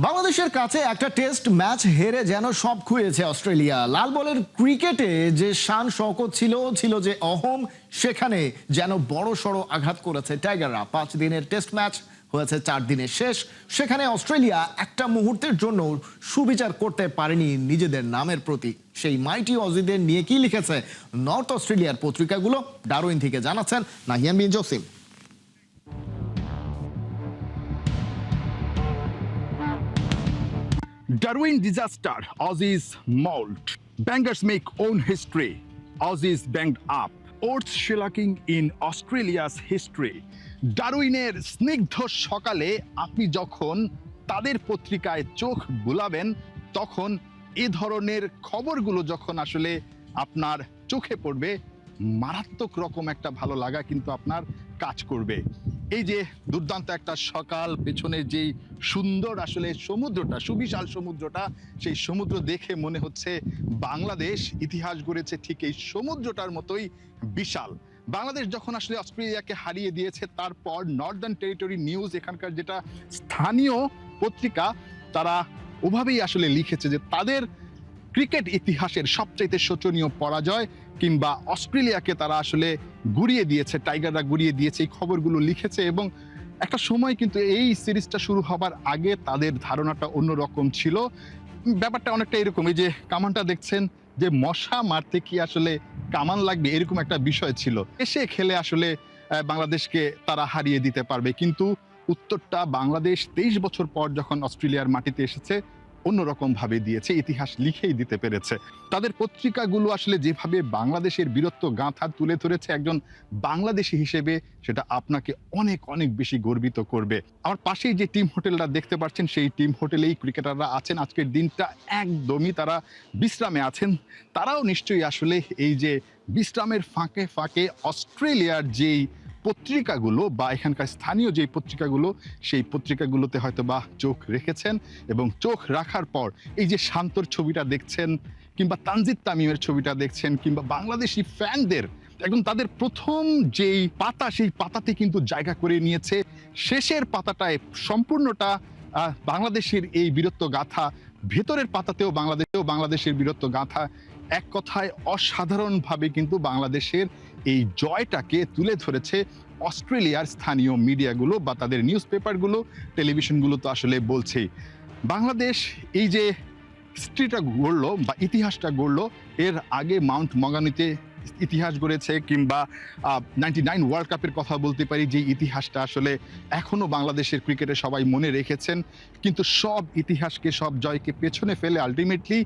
বাংলাদেশের কাছে একটা টেস্ট ম্যাচ হেরে যেন সব খুঁয়েছে অস্ট্রেলিয়া। লাল বলের ক্রিকেটে যে শান শওকত ছিল যে অহম, সেখানে যেন বড় সড়ো আঘাত করেছে টাইগাররা। 5 দিনের টেস্ট ম্যাচ হয়েছে 4 দিনে শেষ। সেখানে অস্ট্রেলিয়া একটা মুহূর্তের জন্য সুবিচার করতে পারেনি নিজেদের নামের প্রতি। সেই মাইটি অজিদের নিয়ে কি লিখেছে নর্থ অস্ট্রেলিয়ার পত্রিকাগুলো, ডারউইন থেকে জানাচ্ছেন নাহিয়ান বিন Jasim. Darwin disaster, Aussies mauled. Bangers make own history. Aussies banged up. Earth shellacking in Australia's history. ডারউইনের স্নিগ্ধ সকালে আপনি যখন তাদের পত্রিকায় চোখ বুলাবেন, তখন এ ধরনের খবরগুলো যখন আসলে আপনার চোখে পড়বে, মারাত্মক রকম একটা ভালো লাগা কিন্তু আপনার কাজ করবে। এই যে দুর্দান্ত একটা সকাল, পেছনে যেই সুন্দর আসলে সমুদ্রটা, সুবিশাল সমুদ্রটা, সেই সমুদ্র দেখে মনে হচ্ছে বাংলাদেশ ইতিহাস গড়েছে ঠিক এই সমুদ্রটার মতোই বিশাল। বাংলাদেশ যখন আসলে অস্ট্রেলিয়াকে হারিয়ে দিয়েছে, তারপর নর্দার্ন টেরিটরি নিউজ, এখানকার যেটা স্থানীয় পত্রিকা, তারা ওভাবেই আসলে লিখেছে যে তাদের ক্রিকেট ইতিহাসের সবচাইতে শোচনীয় পরাজয়, কিংবা অস্ট্রেলিয়াকে তারা আসলে গুড়িয়ে দিয়েছে, টাইগাররা গুড়িয়ে দিয়েছে, এই খবরগুলো লিখেছে। এবং একটা সময় কিন্তু এই সিরিজটা শুরু হবার আগে তাদের ধারণাটা অন্যরকম ছিল। ব্যাপারটা অনেকটা এরকম, এই যে কামানটা দেখছেন, যে মশা মারতে কি আসলে কামান লাগবে, এরকম একটা বিষয় ছিল। এসে খেলে আসলে বাংলাদেশকে তারা হারিয়ে দিতে পারবে, কিন্তু উত্তরটা বাংলাদেশ 23 বছর পর যখন অস্ট্রেলিয়ার মাটিতে এসেছে অন্যরকম ভাবে দিয়েছে, ইতিহাস লিখেই দিতে পেরেছে। তাদের পত্রিকাগুলো আসলে যেভাবে বাংলাদেশের বীরত্ব গাঁথা তুলে ধরেছে একজন বাংলাদেশি হিসেবে, সেটা আপনাকে অনেক অনেক বেশি গর্বিত করবে। আমার পাশেই যে টিম হোটেলটা দেখতে পাচ্ছেন, সেই টিম হোটেলেই ক্রিকেটাররা আছেন। আজকের দিনটা একদমই তারা বিশ্রামে আছেন। তারাও নিশ্চয়ই আসলে এই যে বিশ্রামের ফাঁকে ফাঁকে অস্ট্রেলিয়ার যেই পত্রিকাগুলো বা এখানকার স্থানীয় যে পত্রিকাগুলো, সেই পত্রিকাগুলোতে হয়তো বা চোখ রেখেছেন। এবং চোখ রাখার পর এই যে শান্তর ছবিটা দেখছেন, কিংবা তানজিদ তামিমের ছবিটা দেখছেন, কিংবা বাংলাদেশি ফ্যানদের একদম তাদের প্রথম যেই পাতা, সেই পাতাতে কিন্তু জায়গা করে নিয়েছে। শেষের পাতাটায় সম্পূর্ণটা বাংলাদেশের এই বীরত্ব গাথা, ভেতরের পাতাতেও বাংলাদেশের বীরত্ব গাথা। এক কথায় অসাধারণভাবে কিন্তু বাংলাদেশের এই জয়টাকে তুলে ধরেছে অস্ট্রেলিয়ার স্থানীয় মিডিয়াগুলো বা তাদের নিউজ পেপারগুলো, টেলিভিশনগুলো তো আসলে বলছেই। বাংলাদেশ এই যে হিস্ট্রিটা গড়লো বা ইতিহাসটা গড়লো, এর আগে মাউন্ট মগানিতে ইতিহাস গড়েছে, কিংবা 99 ওয়ার্ল্ড কাপের কথা বলতে পারি, যে ইতিহাসটা আসলে এখনো বাংলাদেশের ক্রিকেটে সবাই মনে রেখেছেন। কিন্তু সব ইতিহাসকে, সব জয়কে পেছনে ফেলে আলটিমেটলি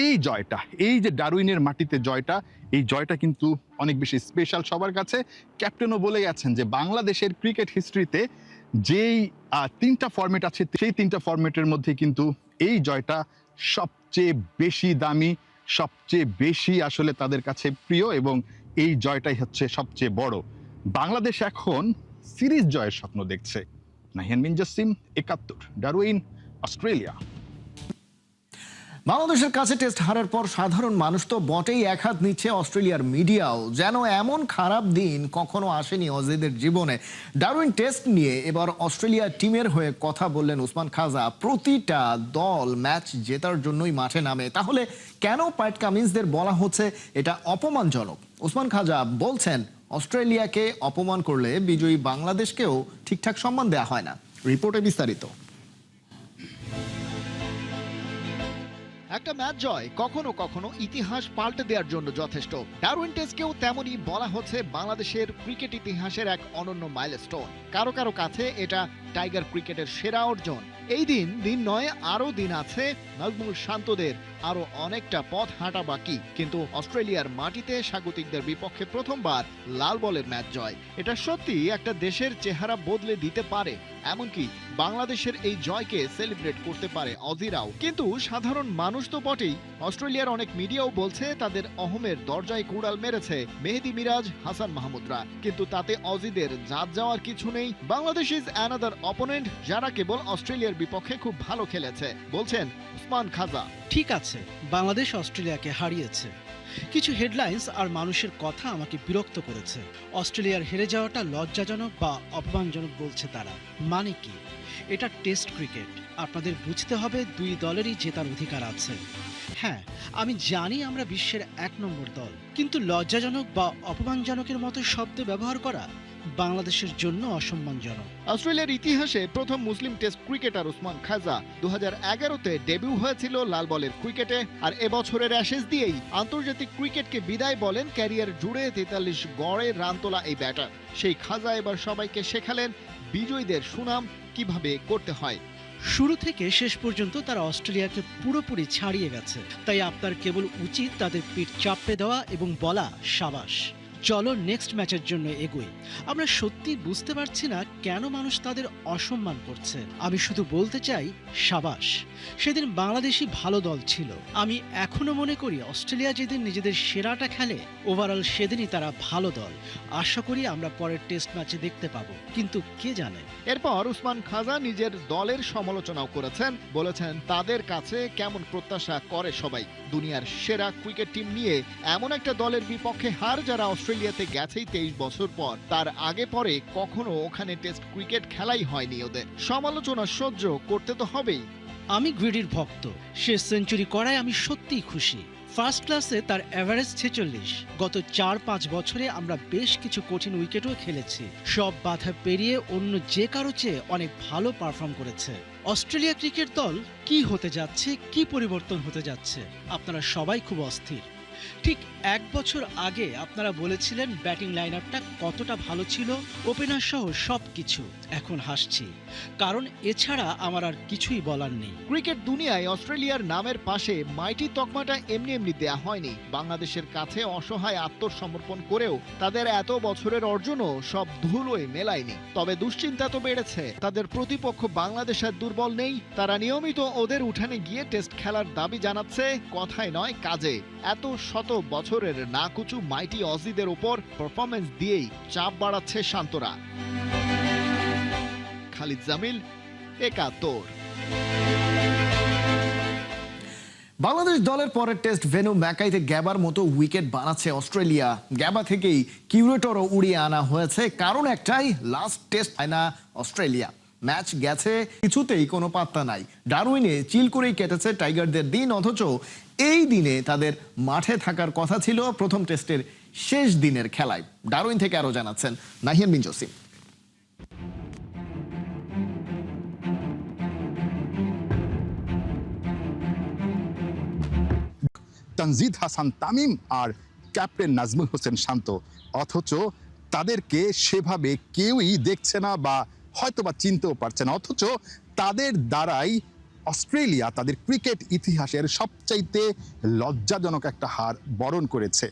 এই জয়টা, এই যে ডারউইনের মাটিতে জয়টা, এই জয়টা কিন্তু অনেক বেশি স্পেশাল সবার কাছে। ক্যাপ্টেনও বলে গেছেন যে বাংলাদেশের ক্রিকেট হিস্ট্রিতে যেই 3টা ফরম্যাট আছে, সেই 3টা ফরম্যাটের মধ্যে কিন্তু এই জয়টা সবচেয়ে বেশি দামি, সবচেয়ে বেশি আসলে তাদের কাছে প্রিয়, এবং এই জয়টাই হচ্ছে সবচেয়ে বড়। বাংলাদেশ এখন সিরিজ জয়ের স্বপ্ন দেখছে। নাহিয়ান বিন জসিম, 71, ডারউইন, অস্ট্রেলিয়া। বাংলাদেশের কাছে টেস্ট হারের পর সাধারণ মানুষ তো বটেই, এক হাত নিচ্ছে অস্ট্রেলিয়ার মিডিয়াও। যেন এমন খারাপ দিন কখনো আসেনি অজিদের জীবনে। ডারউইন টেস্ট নিয়ে এবার অস্ট্রেলিয়া টিমের হয়ে কথা বললেন ওসমান খাজা। প্রতিটা দল ম্যাচ জেতার জন্যই মাঠে নামে, তাহলে কেন প্যাট কামিন্সদের বলা হচ্ছে এটা অপমানজনক? ওসমান খাজা বলছেন, অস্ট্রেলিয়াকে অপমান করলে বিজয়ী বাংলাদেশকেও ঠিকঠাক সম্মান দেওয়া হয় না। রিপোর্টে বিস্তারিত। একটা ম্যাচ জয় কখনো কখনো ইতিহাস পাল্টে দেওয়ার জন্য যথেষ্ট। ডারউইন টেস্টকেও তেমনই বলা হচ্ছে বাংলাদেশের ক্রিকেট ইতিহাসের এক অনন্য মাইলস্টোন। কারো কারো কাছে এটা টাইগার ক্রিকেটের সেরা অর্জন। এই দিন নয়, আরো দিন আছে নাজমুল শান্তদের আরো অনেকটা পথ হাঁটা বাকি। কিন্তু অস্ট্রেলিয়ার মাটিতে স্বাগতিকদের বিপক্ষে প্রথমবার লাল বলের ম্যাচ জয়, এটা সত্যি একটা দেশের চেহারা বদলে দিতে পারে। এমনকি বাংলাদেশের এই জয়কে সেলিব্রেট করতে পারে অজিরাও। কিন্তু সাধারণ মানুষ তো বটেই, অস্ট্রেলিয়ার অনেক মিডিয়াও বলছে তাদের অহমের দরজায় কুড়াল মেরেছে মেহেদী মিরাজ, হাসান মাহমুদরা। কিন্তু তাতে অজিদের জাত যাওয়ার কিছু নেই। বাংলাদেশ ইজ অ্যানাদার অপোনেন্ট, যারা কেবল অস্ট্রেলিয়ার বিপক্ষে খুব ভালো খেলেছে, বলছেন ওসমান খাজা। ঠিক আছে, বাংলাদেশ অস্ট্রেলিয়াকে হারিয়েছে, কিছু হেডলাইন্স আর মানুষের কথা আমাকে বিরক্ত করেছে। অস্ট্রেলিয়ার হেরে যাওয়াটা লজ্জাজনক বা অপমানজনক বলছে তারা। মানে কি? এটা টেস্ট ক্রিকেট, আপনাদের বুঝতে হবে দুই দলেরই জেতার অধিকার আছে। হ্যাঁ, আমি জানি আমরা বিশ্বের 1 নম্বর দল, কিন্তু লজ্জাজনক বা অপমানজনকের মতো শব্দ ব্যবহার করা বাংলাদেশের জন্য অসম্মানজনক। অস্ট্রেলিয়ার ইতিহাসে প্রথম মুসলিম টেস্ট ক্রিকেটার উসমান খাজা 2011-তে ডেবিউ হয়েছিল লাল বলের ক্রিকেটে, আর এবছরের অ্যাশেজ দিয়েই আন্তর্জাতিক ক্রিকেটকে বিদায় বলেন ক্যারিয়ার জুড়ে 43 গড়ে রান তোলা এই ব্যাটার। সেই খাজা এবার সবাইকে শেখালেন বিজয়ীদের সুনাম কিভাবে করতে হয়। শুরু থেকে শেষ পর্যন্ত তারা অস্ট্রেলিয়াকে পুরোপুরি ছাড়িয়ে গেছে, তাই আপনার কেবল উচিত তাদের পিঠ চাপড়ে দেওয়া এবং বলা সাবাস। চলো নেক্সট ম্যাচের জন্য এগোই। আমরা সত্যি বুঝতে পারছি না কেন মানুষ তাদের অসম্মান করছে। আমি শুধু বলতে চাই সাবাস। সেদিন বাংলাদেশই ভালো দল ছিল। আমি এখনো মনে করি অস্ট্রেলিয়া যেদিন নিজেদের সেরাটা খেলে ওভারঅল সেদিনই তারা ভালো দল। আশা করি আমরা পরের টেস্ট ম্যাচে দেখতে পাবো, কিন্তু কে জানে। এরপর উসমান খাজা নিজের দলের সমালোচনাও করেছেন, বলেছেন তাদের কাছে কেমন প্রত্যাশা করে সবাই। দুনিয়ার সেরা ক্রিকেট টিম নিয়ে এমন একটা দলের বিপক্ষে হার যারা অস্ট্রেলিয়াতে গেছেই 23 বছর পর, তার আগে পরে কখনো ওখানে টেস্ট ক্রিকেট খেলাই হয়নি ওদের। সমালোচনা সহ্য করতে তো হবেই। আমি গ্রিডির ভক্ত। সে সেঞ্চুরি করায় আমি সত্যিই খুশি। ফার্স্ট ক্লাসে তার অ্যাভারেজ 46। গত 4-5 বছরে আমরা বেশ কিছু কঠিন উইকেটও খেলেছি। সব বাধা পেরিয়ে অন্য যে কারো চেয়ে অনেক ভালো পারফর্ম করেছে। অস্ট্রেলিয়া ক্রিকেট দল কি হতে যাচ্ছে, কি পরিবর্তন হতে যাচ্ছে, আপনারা সবাই খুব অস্থির। ঠিক 1 বছর আগে আপনারা বলেছিলেন ব্যাটিং লাইন আপটা কতটা ভালো ছিল, ওপেনার সহ সবকিছু। এখন হাসছি, কারণ এছাড়া আমার আর কিছুই বলার নেই। ক্রিকেট দুনিয়ায় অস্ট্রেলিয়ার নামের পাশে মাইটি তকমাটা এমনি এমনি দেয়া হয়নি। বাংলাদেশের কাছে অসহায় আত্মসমর্পণ করেও তাদের এত বছরের অর্জনও সব ধুলোয় মেলায়নি। তবে দুশ্চিন্তা তো বেড়েছে। তাদের প্রতিপক্ষ বাংলাদেশ আর দুর্বল নেই। তারা নিয়মিত ওদের উঠানে গিয়ে টেস্ট খেলার দাবি জানাচ্ছে, কথায় নয় কাজে। এত শত বছরের নাকুচু মাইটি অজিদের উপর পারফরমেন্স দিয়েই চাপ বাড়াচ্ছে শান্তরা। খালিদ জামিল, একাত্তর। বাংলাদেশ দলের পরের টেস্ট ভেন্যু ম্যাকাইতে গ্যাবার মতো উইকেট বানাচ্ছে অস্ট্রেলিয়া। গ্যাবা থেকেই কিউরেটরও উড়িয়ে আনা হয়েছে, কারণ একটাই, লাস্ট টেস্ট হয় না অস্ট্রেলিয়া। ম্যাচ গেছে, কিছুতেই কোনো পাত্তা নাই। ডারউইনে চিল করেই কেটেছে টাইগারদের দিন, অথচ এই দিনে তাদের মাঠে থাকার কথা ছিল প্রথম টেস্টের শেষ দিনের খেলায়। ডারউইন থেকে আরো জানাচ্ছেন নাহিয়ান বিন জসিম। তানজিদ হাসান তামিম আর ক্যাপ্টেন নাজমুল হোসেন শান্ত, অথচ তাদেরকে সেভাবে কেউই দেখছে না বা হয়তোবা চিনতেও পারছে না। অথচ তাদের দ্বারাই অস্ট্রেলিয়া তাদের ক্রিকেট ইতিহাসের সবচাইতে লজ্জাজনক একটা হার বরণ করেছে।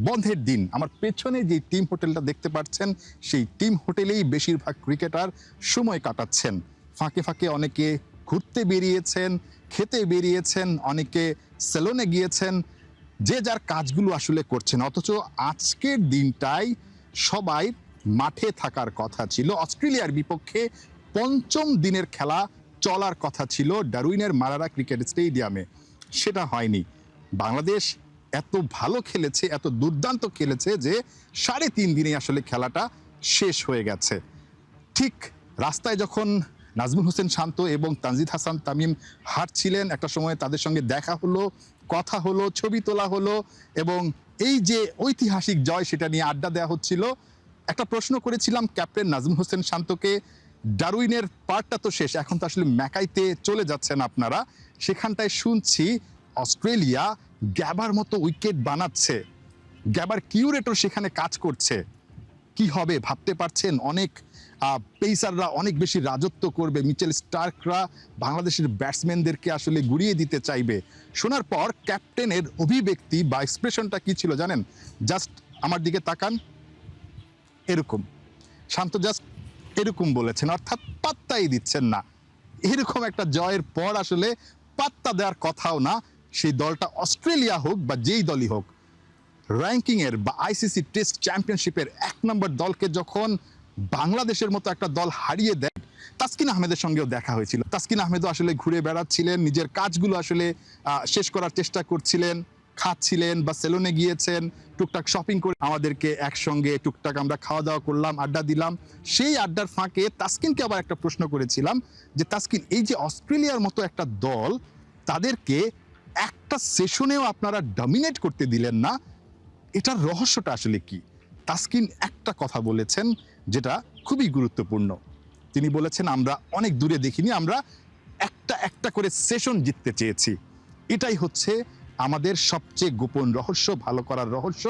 বন্ধের দিন আমার পেছনে যে টিম হোটেলটা দেখতে পাচ্ছেন, সেই টিম হোটেলেই বেশিরভাগ ক্রিকেটার সময় কাটাচ্ছেন। ফাঁকে ফাঁকে অনেকে ঘুরতে বেরিয়েছেন, খেতে বেরিয়েছেন, অনেকে সেলুনে গিয়েছেন, যে যার কাজগুলো আসলে করছেন। অথচ আজকের দিনটাই সবাই মাঠে থাকার কথা ছিল। অস্ট্রেলিয়ার বিপক্ষে পঞ্চম দিনের খেলা চলার কথা ছিল ডারউইনের মারারা ক্রিকেট স্টেডিয়ামে, সেটা হয়নি। বাংলাদেশ এত ভালো খেলেছে, এত দুর্দান্ত খেলেছে যে 3.5 দিনে আসলে খেলাটা শেষ হয়ে গেছে। ঠিক রাস্তায় যখন নাজমুল হোসেন শান্ত এবং তানজিদ হাসান তামিম হাঁটছিলেন, একটা সময় তাদের সঙ্গে দেখা হলো, কথা হলো, ছবি তোলা হলো, এবং এই যে ঐতিহাসিক জয় সেটা নিয়ে আড্ডা দেওয়া হচ্ছিল। একটা প্রশ্ন করেছিলাম ক্যাপ্টেন নাজমুল হোসেন শান্তকে, ডারউইনের পার্টটা তো শেষ, এখন তো আসলে ম্যাকাইতে চলে যাচ্ছেন আপনারা, সেখানটায় শুনছি অস্ট্রেলিয়া গ্যাবার মতো উইকেট বানাচ্ছে, গ্যাবার কিউরেটর সেখানে কাজ করছে। কি হবে ভাবতে পারছেন? অনেক পেসাররা অনেক বেশি রাজত্ব করবে, মিচেল স্টার্করা বাংলাদেশের ব্যাটসম্যানদেরকে আসলে গুড়িয়ে দিতে চাইবে। শোনার পর ক্যাপ্টেনের অভিব্যক্তি বা এক্সপ্রেশনটা কি ছিল জানেন? জাস্ট আমার দিকে তাকান, এরকম। শান্ত জাস্ট এরকম বলেছেন, অর্থাৎ পাত্তাই দিচ্ছেন না। এরকম একটা জয়ের পর আসলে পাত্তা দেওয়ার কথাও না। সেই দলটা অস্ট্রেলিয়া হোক বা যেই দলই হোক, র্যাঙ্কিংয়ের বা আইসিসি টেস্ট চ্যাম্পিয়নশিপের 1 নম্বর দলকে যখন বাংলাদেশের মতো একটা দল হারিয়ে দেয়। তাসকিন আহমেদের সঙ্গেও দেখা হয়েছিল। তাসকিন আহমেদও আসলে ঘুরে বেড়াচ্ছিলেন, নিজের কাজগুলো আসলে শেষ করার চেষ্টা করছিলেন। খাচ্ছিলেন বা সেলুনে গিয়েছেন, টুকটাক শপিং করে আমাদেরকে একসঙ্গে টুকটাক আমরা খাওয়া দাওয়া করলাম, আড্ডা দিলাম। সেই আড্ডার ফাঁকে তাসকিনকে আবার একটা প্রশ্ন করেছিলাম যে তাসকিন, এই যে অস্ট্রেলিয়ার মতো একটা দল, তাদেরকে একটা সেশনেও আপনারা ডমিনেট করতে দিলেন না, এটার রহস্যটা আসলে কি? তাসকিন একটা কথা বলেছেন যেটা খুবই গুরুত্বপূর্ণ। তিনি বলেছেন, আমরা অনেক দূরে দেখিনি, আমরা একটা একটা করে সেশন জিততে চেয়েছি। এটাই হচ্ছে আমাদের সবচেয়ে গোপন রহস্য, ভালো করার রহস্য,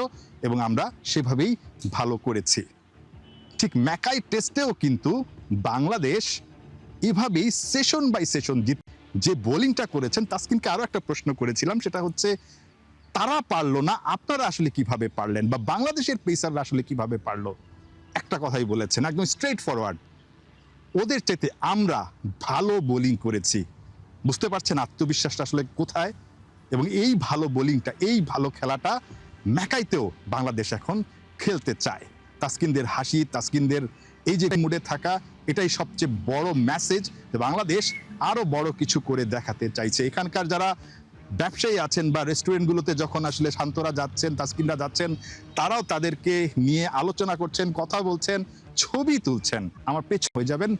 এবং আমরা সেভাবেই ভালো করেছি। ঠিক ম্যাকাই টেস্টেও কিন্তু বাংলাদেশ এভাবেই সেশন বাই সেশন যে বোলিংটা করেছেন। তাসকিনকে আরো একটা প্রশ্ন করেছিলাম, সেটা হচ্ছে তারা পারলো না, আপনারা আসলে কিভাবে পারলেন, বা বাংলাদেশের পেসাররা আসলে কিভাবে পারলো? একটা কথাই বলেছেন, একদম স্ট্রেট ফরওয়ার্ড, ওদের চাইতে আমরা ভালো বোলিং করেছি। বুঝতে পারছেন আত্মবিশ্বাসটা আসলে কোথায়? এবং এই ভালো বোলিংটা, এই ভালো খেলাটা ম্যাকাইতেও বাংলাদেশ এখন খেলতে চায়। তাসকিনদের হাসি, তাসকিনদের এই যে মুডে থাকা, এটাই সবচেয়ে বড় মেসেজ। বাংলাদেশ আরো বড় কিছু করে দেখাতে চাইছে। এখানকার যারা ব্যবসায়ী আছেন বা রেস্টুরেন্টগুলোতে যখন আসলে শান্তরা যাচ্ছেন, তাসকিনরা যাচ্ছেন, তারাও তাদেরকে নিয়ে আলোচনা করছেন, কথা বলছেন, ছবি তুলছেন। আমার পেছনে হয়ে যাবেন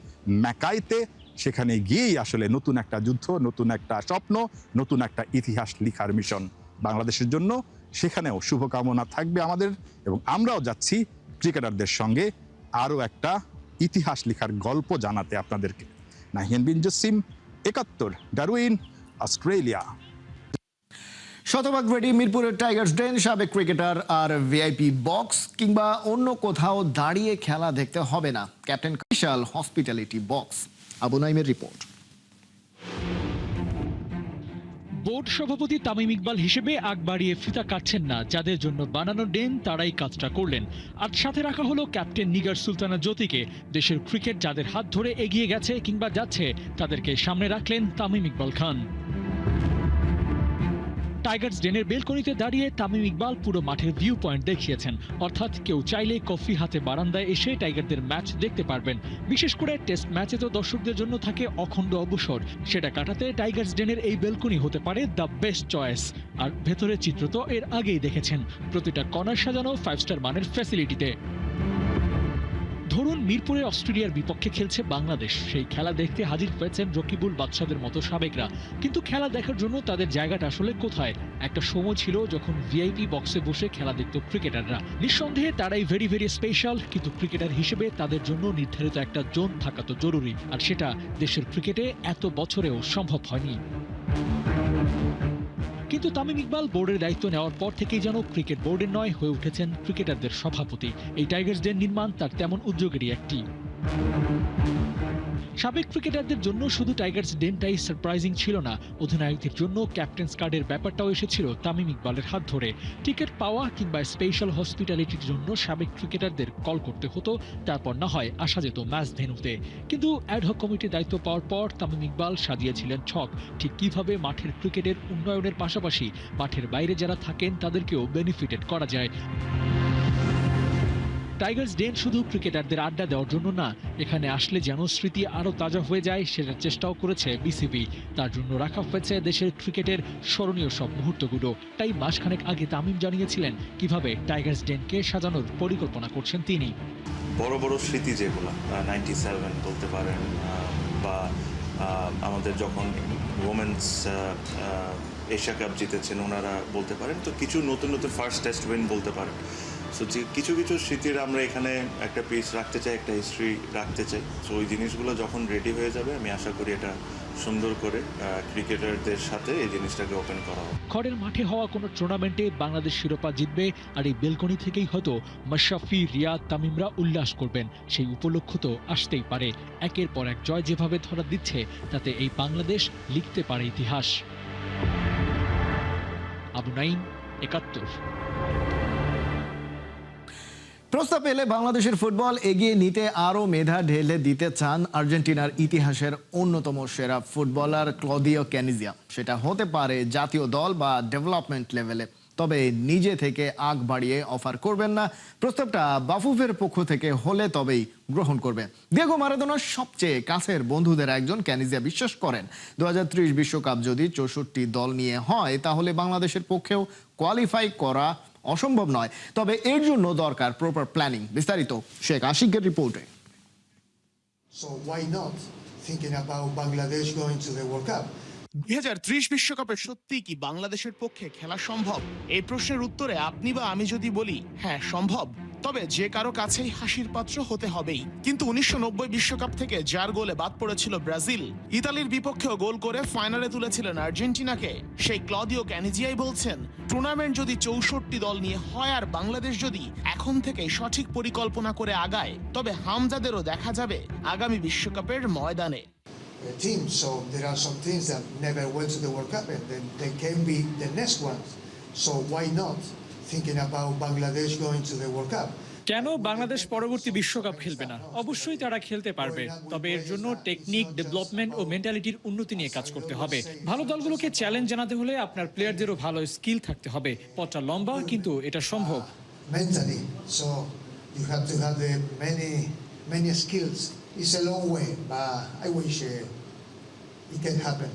ম্যাকাইতে, সেখানে গিয়েই আসলে নতুন একটা যুদ্ধ, নতুন একটা স্বপ্ন, নতুন একটা ইতিহাস লিখার মিশন বাংলাদেশের জন্য। সেখানেও শুভকামনা থাকবে আমাদের, এবং আমরাও যাচ্ছি ক্রিকেটারদের সঙ্গে আরও একটা ইতিহাস লিখার গল্প জানাতে আপনাদেরকে। নাহিয়ান বিন জসিম, ৭১, ডারউইন, অস্ট্রেলিয়া। শতভাগ রেডি মিরপুরের টাইগার্স ডেন, সাবেক ক্রিকেটার আর ভিআইপি বক্স কিংবা অন্য কোথাও দাঁড়িয়ে খেলা দেখতে হবে না। ক্যাপ্টেন বিশাল হসপিটালিটি বক্স। আবু নাইমের রিপোর্ট। বোর্ড সভাপতি তামিম ইকবাল হিসেবে আগ বাড়িয়ে ফিতা কাটছেন না। যাদের জন্য বানানো ডেন তারাই কাজটা করলেন। আর সাথে রাখা হলো ক্যাপ্টেন নিগার সুলতানা জ্যোতিকে। দেশের ক্রিকেট যাদের হাত ধরে এগিয়ে গেছে কিংবা যাচ্ছে, তাদেরকে সামনে রাখলেন তামিম ইকবাল খান। টাইগার্স ডেনের বেলকনিতে দাঁড়িয়ে তামিম ইকবাল পুরো মাঠের ভিউ পয়েন্ট দেখিয়েছেন। অর্থাৎ কেউ চাইলে কফি হাতে বারান্দায় এসে টাইগারদের ম্যাচ দেখতে পারবেন। বিশেষ করে টেস্ট ম্যাচে তো দর্শকদের জন্য থাকে অখণ্ড অবসর, সেটা কাটাতে টাইগার্স ডেনের এই বেলকনি হতে পারে দ্য বেস্ট চয়েস। আর ভেতরের চিত্র তো এর আগেই দেখেছেন, প্রতিটা কর্নার সাজানো 5 স্টার মানের ফ্যাসিলিটিতে। ধরুন মিরপুরে অস্ট্রেলিয়ার বিপক্ষে খেলছে বাংলাদেশ, সেই খেলা দেখতে হাজির হয়েছেন রকিবুল বাদশাদের মতো সাবেকরা। কিন্তু খেলা দেখার জন্য তাদের জায়গাটা আসলে কোথায়? একটা সময় ছিল যখন ভিআইপি বক্সে বসে খেলা দেখত ক্রিকেটাররা। নিঃসন্দেহে তারাই ভেরি ভেরি স্পেশাল, কিন্তু ক্রিকেটার হিসেবে তাদের জন্য নির্ধারিত একটা জোন থাকা তো জরুরি, আর সেটা দেশের ক্রিকেটে এত বছরেও সম্ভব হয়নি। কিন্তু তামিম ইকবাল বোর্ডের দায়িত্ব নেওয়ার পর থেকেই যেন ক্রিকেট বোর্ডের নয়, হয়ে উঠেছেন ক্রিকেটারদের সভাপতি। এই টাইগার্স ডেন নির্মাণ তার তেমন উদ্যোগেরই একটি। সাবেক ক্রিকেটারদের জন্য শুধু টাইগার্স ডেনটাই সারপ্রাইজিং ছিল না, অধিনায়কদের জন্য ক্যাপ্টেন্স কার্ডের ব্যাপারটাও এসেছিল তামিম ইকবালের হাত ধরে। টিকিট পাওয়া কিংবা স্পেশাল হসপিটালিটির জন্য সাবেক ক্রিকেটারদের কল করতে হতো, তারপর না হয় আসা যেত ম্যাচ ভেন্যুতে। কিন্তু অ্যাডহক কমিটির দায়িত্ব পাওয়ার পর তামিম ইকবাল সাজিয়েছিলেন ছক, ঠিক কিভাবে মাঠের ক্রিকেটের উন্নয়নের পাশাপাশি মাঠের বাইরে যারা থাকেন তাদেরকেও বেনিফিটেড করা যায়। টাইগার্স ডেন শুধু ক্রিকেটারদের আড্ডা দেওয়ার জন্য না, এখানে আসলে যেন স্মৃতি আরও তাজা হয়ে যায় সেটার চেষ্টাও করেছে বিসিবি। তার জন্য রাখা হয়েছে দেশের ক্রিকেটের স্মরণীয় সব মুহূর্তগুলো। তাই মাসখানেক আগে তামিম জানিয়েছিলেন কিভাবে টাইগার্স ডেনকে সাজানোর পরিকল্পনা করছেন তিনি। বড় বড় স্মৃতি যেগুলো 97 বলতে পারেন, বা আমাদের যখন ওমেন্স এশিয়া কাপ জিতেছেন ওনারা বলতে পারেন, তো কিছু নতুন নতুন ফার্স্ট টেস্ট উইন বলতে পারেন। সো যে কিছু কিছু স্মৃতির আমরা এখানে একটা পিস রাখতে চাই, একটা হিস্ট্রি রাখতে চাই। সো ওই জিনিসগুলো যখন রেডি হয়ে যাবে, আমি আশা করি এটা সুন্দর করে ক্রিকেটারদের সাথে এই জিনিসটাকে ওপেন করা হবে। খড়ের মাঠে হওয়া কোনো টুর্নামেন্টে বাংলাদেশ শিরোপা জিতবে, আর এই বেলকনি থেকেই হয়তো মাশরাফি, রিয়াদ, তামিমরা উল্লাস করবেন। সেই উপলক্ষ তো আসতেই পারে। একের পর এক জয় যেভাবে ধরা দিচ্ছে, তাতে এই বাংলাদেশ লিখতে পারে ইতিহাস। আবু নাইম, ৭১। প্রস্তাব পেলে বাংলাদেশের ফুটবল এগিয়ে নিতে আরও মেধা ঢেলে দিতে চান আর্জেন্টিনার ইতিহাসের অন্যতম সেরা ফুটবলার ক্লদিও ক্যানিজিয়া। সেটা হতে পারে জাতীয় দল বা ডেভেলপমেন্ট লেভেলে। তবে নিজে থেকে আগ বাড়িয়ে অফার করবেন না। প্রস্তাবটা বাফুফের পক্ষ থেকে হলে তবেই গ্রহণ করবে। দিয়েগো মারাদোনার সবচেয়ে কাছের বন্ধুদের একজন ক্যানিজিয়া বিশ্বাস করেন 2030 বিশ্বকাপ যদি 64 দল নিয়ে হয় তাহলে বাংলাদেশের পক্ষেও কোয়ালিফাই করা অসম্ভব নয়, তবে এর জন্য দরকার প্রপার প্ল্যানিং। বিস্তারিত শেখ আশিকের রিপোর্টে। So why not thinking about Bangladesh going to the World Cup? 2030 বিশ্বকাপে সত্যি কি বাংলাদেশের পক্ষে খেলা সম্ভব? এই প্রশ্নের উত্তরে আপনি বা আমি যদি বলি হ্যাঁ সম্ভব, তবে যে কারো কাছেই হাসির পাত্র হতে হবেই। কিন্তু 1990 বিশ্বকাপ থেকে যার গোলে বাদ পড়েছিল ব্রাজিল, ইতালির বিপক্ষেও গোল করে ফাইনালে তুলেছিলেন আর্জেন্টিনাকে, সেই ক্লদিও ক্যানিজিয়াই বলছেন টুর্নামেন্ট যদি 64 দল নিয়ে হয় আর বাংলাদেশ যদি এখন থেকে সঠিক পরিকল্পনা করে আগায়, তবে হামজাদেরও দেখা যাবে আগামী বিশ্বকাপের ময়দানে। Team. So there are some teams that never went to the World Cup and then they can be the next ones. So why not thinking about Bangladesh going to the World Cup? কেন বাংলাদেশ পরবর্তী বিশ্বকাপ খেলবে না? অবশ্যই তারা খেলতে পারবে, তবে এর জন্য টেকনিক, ডেভেলপমেন্ট ও মেন্টালিটির উন্নতি নিয়ে কাজ করতে হবে। ভালো দলগুলোকে চ্যালেঞ্জ জানাতে হলে আপনার প্লেয়ারদেরও ভালো স্কিল থাকতে হবে। পথটা লম্বা, কিন্তু এটা সম্ভব। Mentally. So you have to have the many skills. It's a long way, but I wish it can happen.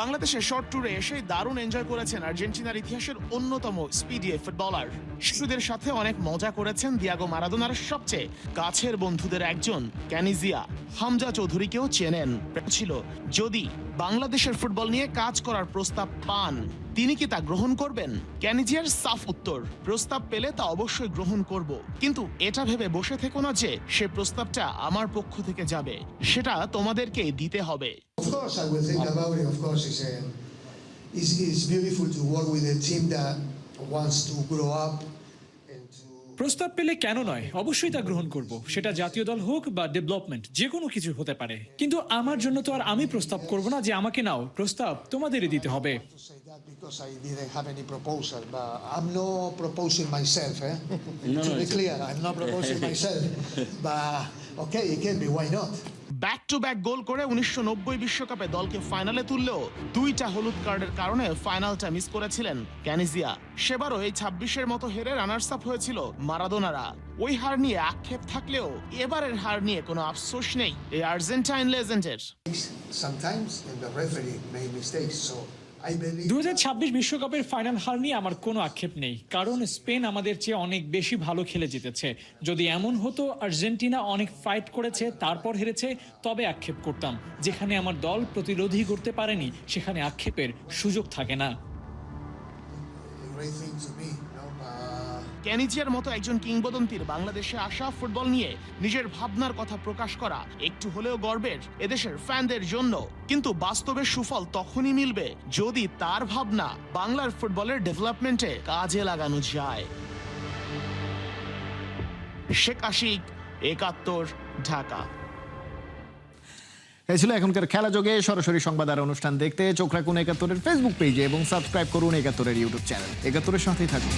বাংলাদেশের শর্ট ট্যুরে এসে দারুণ এনজয় করেছেন আর্জেন্টিনার ইতিহাসের অন্যতম স্পিডি ফুটবলার। শিশুদের সাথে অনেক মজা করেছেন দিয়েগো মারাদোনার সবচেয়ে কাছের বন্ধুদের একজন ক্যানিজিয়া। হামজা চৌধুরীকেও চেনেন। ছিল যদি বাংলাদেশের ফুটবল নিয়ে কাজ করার প্রস্তাব পান, তিনি কি তা গ্রহণ করবেন? ক্যানিজিয়ার সাফ উত্তর, প্রস্তাব পেলে তা অবশ্যই গ্রহণ করব, কিন্তু এটা ভেবে বসে থেকো না যে সে প্রস্তাবটা আমার পক্ষ থেকে যাবে, সেটা তোমাদেরকেই দিতে হবে। Of course, I will think about it. Of course, it's beautiful to work with a team that wants to grow up and to. প্রস্তাব পেলে কেন নয়, অবশ্যই তা গ্রহণ করব। সেটা জাতীয় দল হোক বা ডেভেলপমেন্ট, যে কোনো কিছু হতে পারে। কিন্তু আমার জন্য তো আর আমি প্রস্তাব করব না যে আমাকে নাও, প্রস্তাব তোমাদেরই দিতে হবে। To say that because I didn't have any proposal, but I'm not proposing myself. To be clear, I'm not proposing myself. But okay, it can be. Why not? Back to back goal করে 1990 বিশ্বকাপে দলকে ফাইনালে তুললেও 2টা হলুদ কার্ডের কারণে ফাইনালটা miss করেছিলেন ক্যানিজিয়া। সেবারও এই 26-এর মতো হেরে রানার্স আপ হয়েছিল মারাদোনারা। ওই হার নিয়ে আক্ষেপ থাকলেও এবারের হার নিয়ে কোনো আফসোস নেই এই Argentine লেজেন্ডের। Sometimes and the referee made mistakes, so I believe. 2026 বিশ্বকাপের ফাইনাল হার নিয়ে আমার কোনো আক্ষেপ নেই, কারণ স্পেন আমাদের চেয়ে অনেক বেশি ভালো খেলে জিতেছে। যদি এমন হতো আর্জেন্টিনা অনেক ফাইট করেছে তারপর হেরেছে, তবে আক্ষেপ করতাম। যেখানে আমার দল প্রতিরোধই করতে পারেনি, সেখানে আক্ষেপের সুযোগ থাকে না। Great thing to me, ক্যানিজিয়ার মতো একজন কিংবদন্তির বাংলাদেশে আসা, ফুটবল নিয়ে নিজের ভাবনার কথা প্রকাশ করা একটু হলেও গর্বের এদেশের ফ্যানদের জন্য। কিন্তু বাস্তবে সুফল তখনই মিলবে যদি তার ভাবনা বাংলার ফুটবলের ডেভেলপমেন্টে কাজে লাগানো যায়। শেখ আশিক, 71, ঢাকা। এই ছিল এখনকার খেলা যোগে। সরাসরি সংবাদ আর অনুষ্ঠান দেখতে চোখ রাখুন 71-এর ফেসবুক পেজে এবং সাবস্ক্রাইব করুন 71-এর ইউটিউব চ্যানেল। 71-এর সাথেই থাকুন।